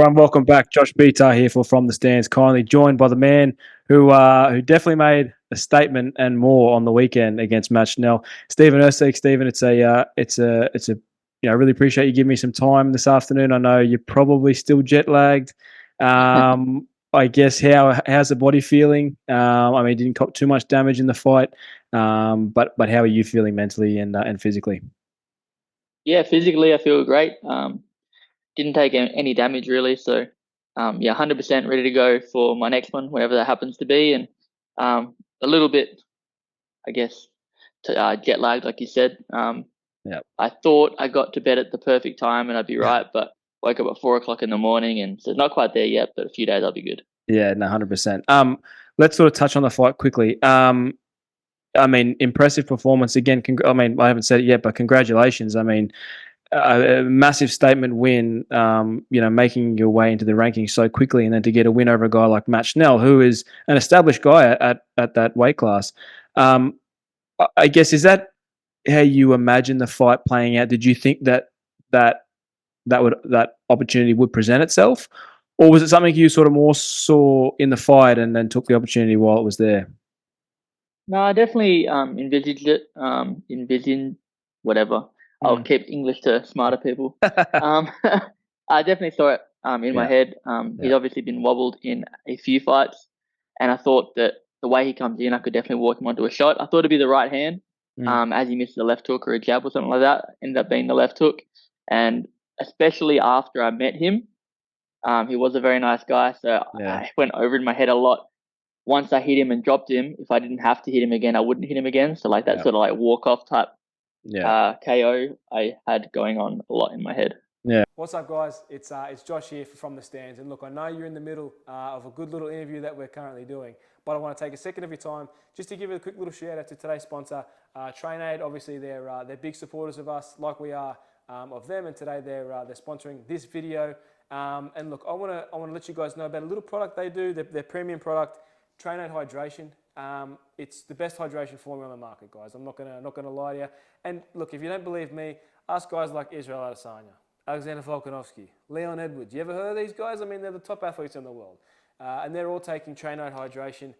Everyone, welcome back. Josh Bitar here for From the Stands, kindly joined by the man who definitely made a statement and more on the weekend against Matt Schnell, Stephen Erceg. Stephen, it's a really appreciate you giving me some time this afternoon. I know you're probably still jet lagged. I guess how's the body feeling? You didn't cop too much damage in the fight, but how are you feeling mentally and physically? Yeah, physically I feel great. Didn't take any damage really, so 100% ready to go for my next one, whatever that happens to be. And a little bit, I guess, jet lagged, like you said. I thought I got to bed at the perfect time and I'd be right, but woke up at 4 o'clock in the morning, and so not quite there yet, but a few days I'll be good. Yeah, no, 100%. Let's sort of touch on the fight quickly. Impressive performance again. I haven't said it yet, but congratulations. A massive statement win. Making your way into the rankings so quickly, and then to get a win over a guy like Matt Schnell, who is an established guy at that weight class. I guess, is that how you imagine the fight playing out? Did you think that opportunity would present itself, or was it something you sort of more saw in the fight and then took the opportunity while it was there? No, I definitely envisaged it. Envisioned whatever. I'll keep English to smarter people. I definitely saw it in my head. He's obviously been wobbled in a few fights, and I thought that the way he comes in, I could definitely walk him onto a shot. I thought it'd be the right hand, as he missed the left hook or a jab or something like that. Ended up being the left hook, and especially after I met him, he was a very nice guy. So I went over in my head a lot. Once I hit him and dropped him, if I didn't have to hit him again, I wouldn't hit him again. So like that sort of like walk-off type KO I had going on a lot in my head. Yeah. What's up, guys? It's Josh here From the Stands. And look, I know you're in the middle of a good little interview that we're currently doing, but I want to take a second of your time just to give a quick little shout out to today's sponsor, TrainAid. Obviously, they're big supporters of us, like we are of them. And today they're sponsoring this video. And look, I want to let you guys know about a little product they do. Their premium product, TrainAid Hydration. It's the best hydration formula on the market, guys. I'm not gonna lie to you. And look, if you don't believe me, ask guys like Israel Adesanya, Alexander Volkanovski, Leon Edwards. You ever heard of these guys? They're the top athletes in the world, and they're all taking TrainAid Hydration.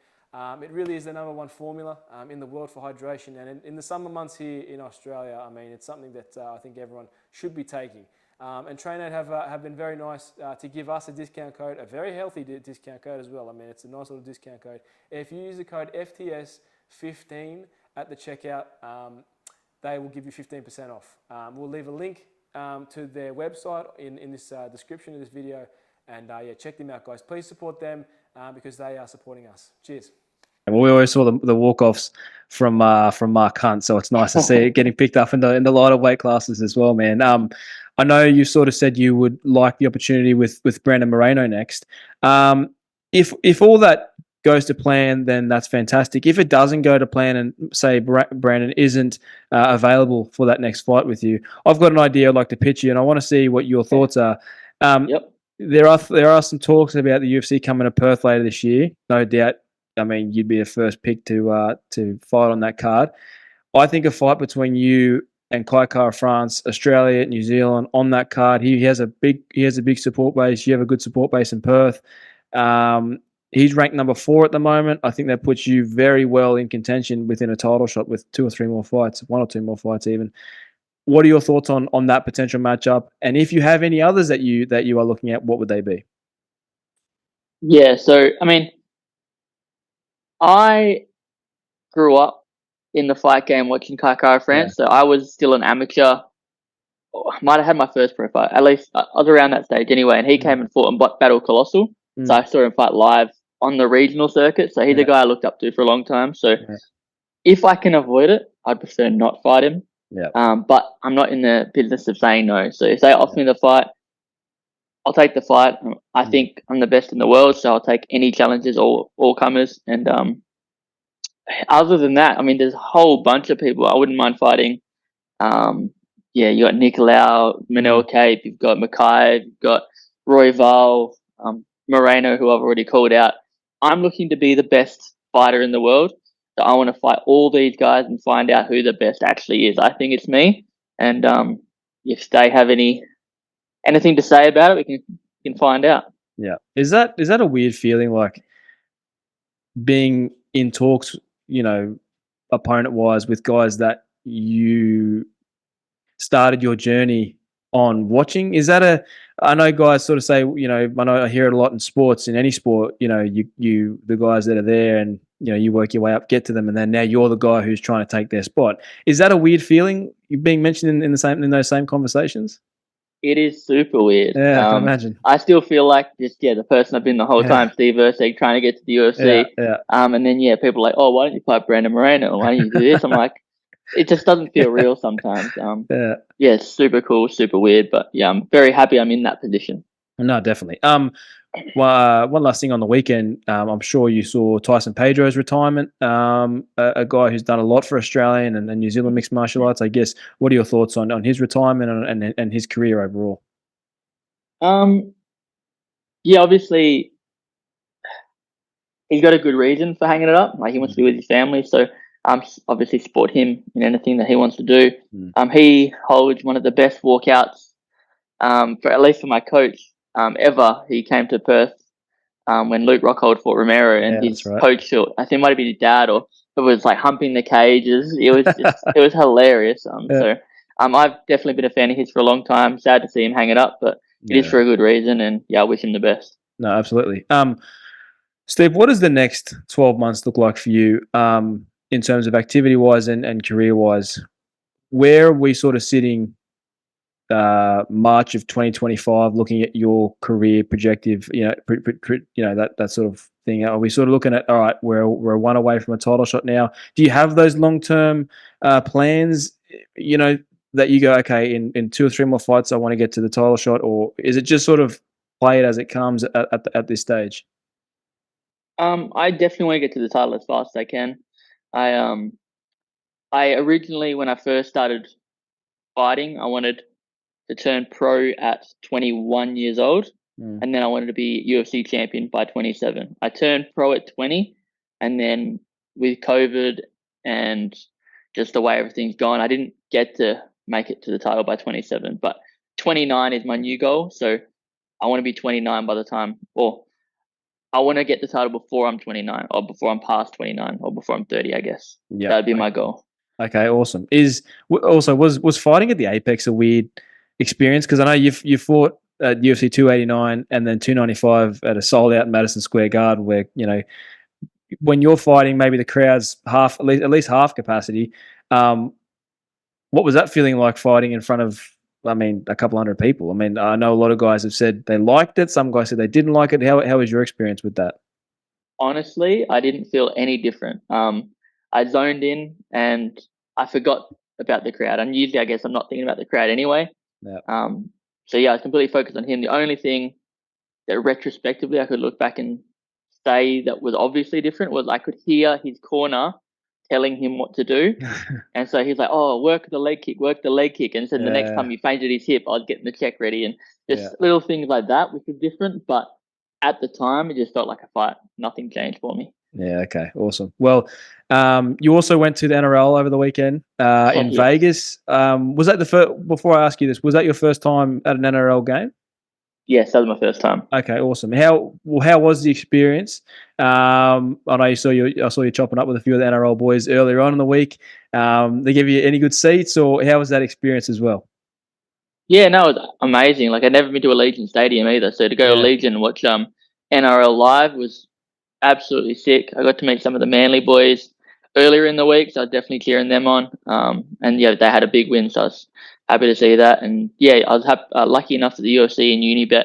It really is the #1 formula in the world for hydration, and in the summer months here in Australia, it's something that I think everyone should be taking. And TrainAid have been very nice to give us a discount code, a very healthy discount code as well. It's a nice little discount code. If you use the code FTS15 at the checkout, they will give you 15% off. We'll leave a link to their website in this description of this video. And check them out, guys. Please support them because they are supporting us. Cheers. And we always saw the walk-offs from Mark Hunt, so it's nice to see it getting picked up in the lighter weight classes as well, man. I know you sort of said you would like the opportunity with Brandon Moreno next. If all that goes to plan, then that's fantastic. If it doesn't go to plan and say Brandon isn't available for that next fight with you, I've got an idea I'd like to pitch you, and I want to see what your thoughts are. There are some talks about the UFC coming to Perth later this year, no doubt. You'd be the first pick to fight on that card. I think a fight between you and Kai France, Australia, New Zealand on that card. He has a big support base. You have a good support base in Perth. He's ranked #4 at the moment. I think that puts you very well in contention within a title shot with 2 or 3 more fights, 1 or 2 more fights even. What are your thoughts on that potential matchup? And if you have any others that you are looking at, what would they be? Yeah, so I grew up in the fight game watching Kai France, so I was still an amateur. I might have had my first pro fight, at least I was around that stage anyway, and he came and fought and Battle Colossal, so I saw him fight live on the regional circuit, so he's a guy I looked up to for a long time, so if I can avoid it, I'd prefer not fight him, but I'm not in the business of saying no, so if they offer me the fight, I'll take the fight. I think I'm the best in the world, so I'll take any challenges, all comers. And other than that, there's a whole bunch of people I wouldn't mind fighting. You got Nicolau, Manel Cape, you've got Makai, you've got Royval, Moreno, who I've already called out. I'm looking to be the best fighter in the world, so I want to fight all these guys and find out who the best actually is. I think it's me, and if they have anything to say about it, we can can find out. Yeah. Is that a weird feeling, like being in talks, opponent wise with guys that you started your journey on watching? Is that I know guys sort of say, I know I hear it a lot in sports, in any sport, the guys that are there and, you work your way up, get to them, and then now you're the guy who's trying to take their spot. Is that a weird feeling, you being mentioned in those same conversations? It is super weird. Yeah, I can imagine. I still feel like the person I've been the whole time, Steve Erceg, trying to get to the UFC. Yeah. And then people are like, oh, why don't you fight Brandon Moreno? Why don't you do this? I'm like, it just doesn't feel real sometimes. Yeah. It's super cool, super weird, but I'm very happy I'm in that position. No, definitely. One last thing on the weekend. I'm sure you saw Tyson Pedro's retirement. A guy who's done a lot for Australian and New Zealand mixed martial arts. I guess. What are your thoughts on his retirement and his career overall? Obviously he's got a good reason for hanging it up. Like, he wants to be with his family, so obviously support him in anything that he wants to do. He holds one of the best walkouts, for at least for my coach, ever. He came to Perth when Luke Rockhold fought Romero, and his coach, I think it might have been his dad, or it was like humping the cages. It was just, it was hilarious. So I've definitely been a fan of his for a long time. Sad to see him hang it up, but it is for a good reason, and I wish him the best. No, absolutely. Steve, what does the next 12 months look like for you, in terms of activity-wise and career-wise? Where are we sort of sitting March of 2025, looking at your career projective, that sort of thing? Are we sort of looking at, all right, we're one away from a title shot now? Do you have those long-term plans, that you go, okay, in 2 or 3 more fights, I want to get to the title shot? Or is it just sort of play it as it comes at this stage? I definitely want to get to the title as fast as I can. I originally, when I first started fighting, I wanted to turn pro at 21 years old, and then I wanted to be UFC champion by 27. I turned pro at 20, and then with COVID and just the way everything's gone, I didn't get to make it to the title by 27. But 29 is my new goal, so I want to be 29 by the time, or I want to get the title before I'm 29, or before I'm past 29, or before I'm 30, I guess. Yeah, that'd be my goal. Okay, awesome. Was fighting at the Apex a weird experience? Because I know you fought at UFC 289 and then 295 at a sold out Madison Square Garden, where when you're fighting, maybe the crowd's at least half capacity. What was that feeling like, fighting in front of, a couple hundred people? I know a lot of guys have said they liked it. Some guys said they didn't like it. How was your experience with that? Honestly, I didn't feel any different. I zoned in and I forgot about the crowd. And usually, I guess, I'm not thinking about the crowd anyway. Yeah. So I was completely focused on him. The only thing that retrospectively I could look back and say that was obviously different was I could hear his corner telling him what to do. And so he's like, oh, work the leg kick. And so the next time he feinted his hip, I was getting the check ready, and just little things like that, which was different. But at the time, it just felt like a fight. Nothing changed for me. Yeah, okay, awesome. Well, you also went to the NRL over the weekend in Vegas. Was that the first, before I ask you this, was that your first time at an NRL game? Yes, that was my first time. Okay, awesome. How was the experience? I know I saw you chopping up with a few of the NRL boys earlier on in the week. They give you any good seats, or how was that experience as well? Yeah, no, it was amazing. Like, I'd never been to Allegiant Stadium either, so to go to Allegiant and watch NRL live was absolutely sick. I got to meet some of the Manly boys earlier in the week, so I was definitely cheering them on. And they had a big win, so I was happy to see that. And I was lucky enough that the UFC and Unibet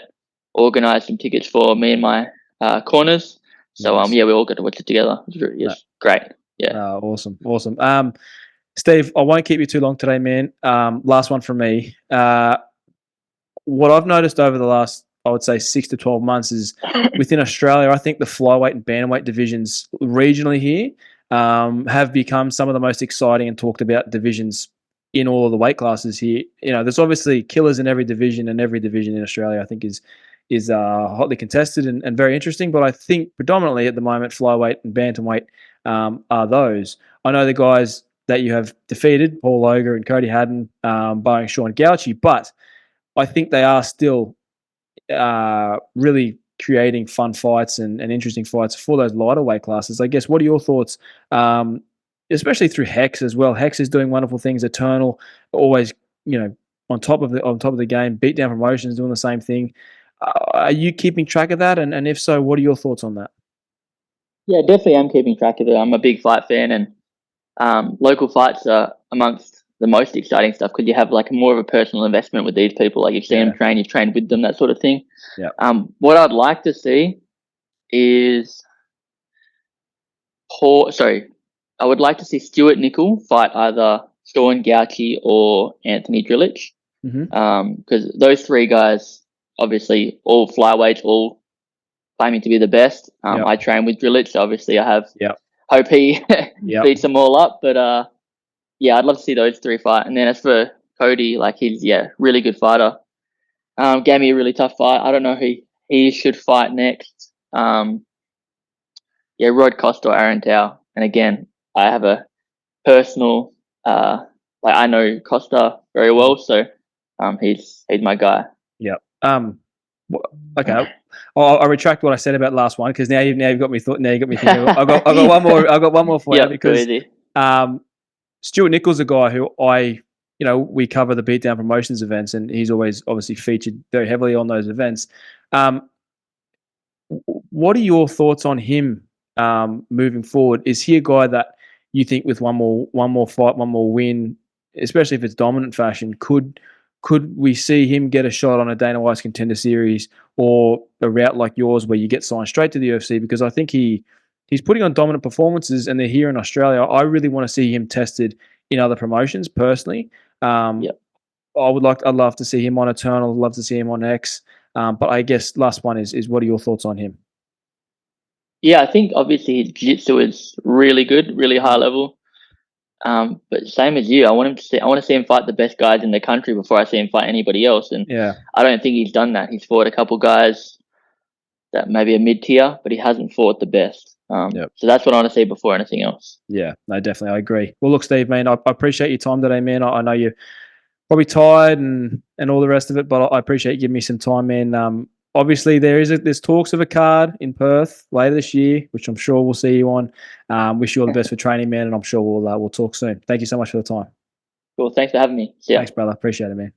organised some tickets for me and my corners. So Nice. we all got to watch it together. It was great. Yeah. Awesome. Steve, I won't keep you too long today, man. Last one from me. What I've noticed over the last, I would say, 6 to 12 months is within Australia, I think the flyweight and bantamweight divisions regionally here have become some of the most exciting and talked about divisions in all of the weight classes here. There's obviously killers in every division, and every division in Australia, I think, is hotly contested and very interesting. But I think predominantly at the moment, flyweight and bantamweight are those. I know the guys that you have defeated, Paul Loger and Cody Haddon, barring Sean Gauchi, but I think they are still really creating fun fights and interesting fights for those lighter weight classes. I guess, what are your thoughts, especially through Hex as well? Hex is doing wonderful things. Eternal, always, on top of the game. Beatdown Promotions doing the same thing. Are you keeping track of that? And if so, what are your thoughts on that? Yeah, definitely am keeping track of it. I'm a big fight fan, and local fights are amongst the most exciting stuff because you have like more of a personal investment with these people. Like you've seen them train, you've trained with them, that sort of thing. Yeah. What I'd like to see is I would like to see Stuart Nickel fight either Sean Gauci or Anthony Drillich. Because those three guys, obviously, all flyweights, all claiming to be the best. I train with Drillich, so obviously I have hope he beats them all up. But yeah, I'd love to see those three fight. And then as for Cody, like he's really good fighter. Gave me a really tough fight. I don't know who he should fight next. Rod Costa or Aaron Tao. And again, I have a personal I know Costa very well, so he's my guy. Yep. Okay. I'll retract what I said about last one because now you've got me thought. Now you got me thinking. I got one more. I got one more for you because Stuart Nichols, a guy who we cover the Beatdown Promotions events, and he's always obviously featured very heavily on those events. What are your thoughts on him moving forward? Is he a guy that you think with one more fight, one more win, especially if it's dominant fashion, could we see him get a shot on a Dana White's Contender Series or a route like yours where you get signed straight to the UFC? Because I think he's putting on dominant performances, and they're here in Australia. I really want to see him tested in other promotions personally. I'd love to see him on Eternal. I'd love to see him on X. But I guess last one is what are your thoughts on him? Yeah, I think obviously his jiu-jitsu is really good, really high level. But same as you, I want to see him fight the best guys in the country before I see him fight anybody else. And I don't think he's done that. He's fought a couple guys that maybe are mid-tier, but he hasn't fought the best. So that's what I want to see before anything else. Yeah, no, definitely, I agree. Well, look, Steve, man, I appreciate your time today, man. I know you're probably tired and all the rest of it, but I appreciate you giving me some time, man. Obviously, there's talks of a card in Perth later this year, which I'm sure we'll see you on. Wish you all the best for training, man, and I'm sure we'll talk soon. Thank you so much for the time. Cool. Thanks for having me. See ya. Thanks, brother. Appreciate it, man.